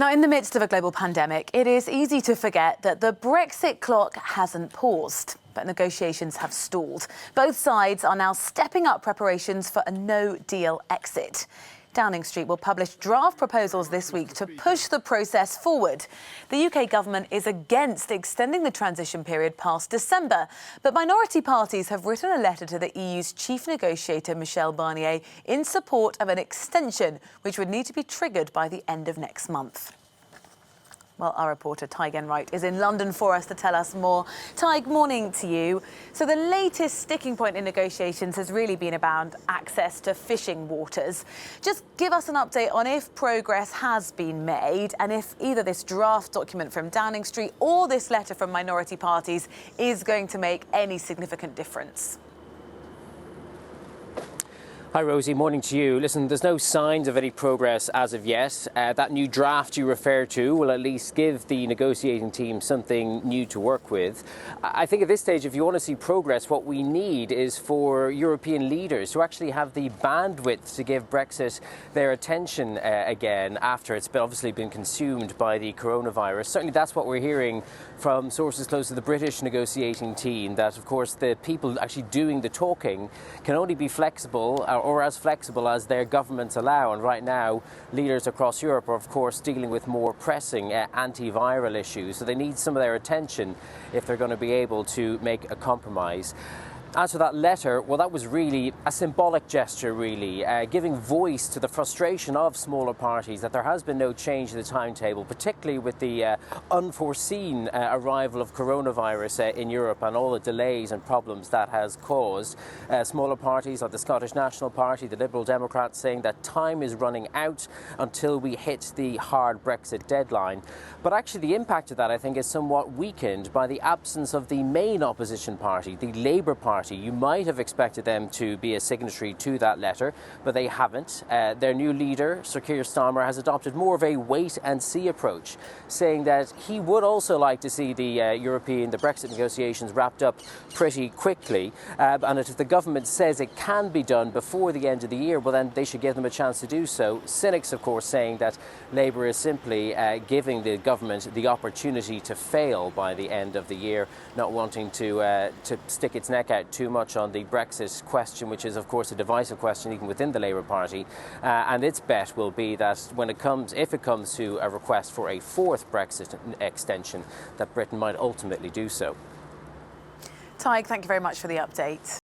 Now, in the midst of a global pandemic, it is easy to forget that the Brexit clock hasn't paused, but negotiations have stalled. Both sides are now stepping up preparations for a no-deal exit. Downing Street will publish draft proposals this week to push the process forward. The UK government is against extending the transition period past December, but minority parties have written a letter to the EU's chief negotiator, Michel Barnier, in support of an extension, which would need to be triggered by the end of next month. Well, our reporter Tig Enright is in London for us to tell us more. Tig, morning to you. So the latest sticking point in negotiations has really been about access to fishing waters. Just give us an update on if progress has been made and if either this draft document from Downing Street or this letter from minority parties is going to make any significant difference. Hi Rosie, morning to you. Listen, there's no signs of any progress as of yet. That new draft you refer to will at least give the negotiating team something new to work with. I think at this stage, if you want to see progress, what we need is for European leaders to actually have the bandwidth to give Brexit their attention again after it's obviously been consumed by the coronavirus. Certainly that's what we're hearing from sources close to the British negotiating team, that of course the people actually doing the talking can only be flexible or as flexible as their governments allow. And right now, leaders across Europe are, of course, dealing with more pressing antiviral issues. So they need some of their attention if they're going to be able to make a compromise. As for that letter, well, that was really a symbolic gesture, really, giving voice to the frustration of smaller parties that there has been no change in the timetable, particularly with the unforeseen arrival of coronavirus in Europe and all the delays and problems that has caused. Smaller parties like the Scottish National Party, the Liberal Democrats, saying that time is running out until we hit the hard Brexit deadline. But actually the impact of that, I think, is somewhat weakened by the absence of the main opposition party, the Labour Party. You might have expected them to be a signatory to that letter, but they haven't. Their new leader, Sir Keir Starmer, has adopted more of a wait-and-see approach, saying that he would also like to see the Brexit negotiations wrapped up pretty quickly, and that if the government says it can be done before the end of the year, well then they should give them a chance to do so. Cynics, of course, saying that Labour is simply giving the government the opportunity to fail by the end of the year, not wanting to stick its neck out too much on the Brexit question, which is of course a divisive question even within the Labour Party, and its bet will be that if it comes to a request for a fourth Brexit extension, that Britain might ultimately do so. Tig, thank you very much for the update.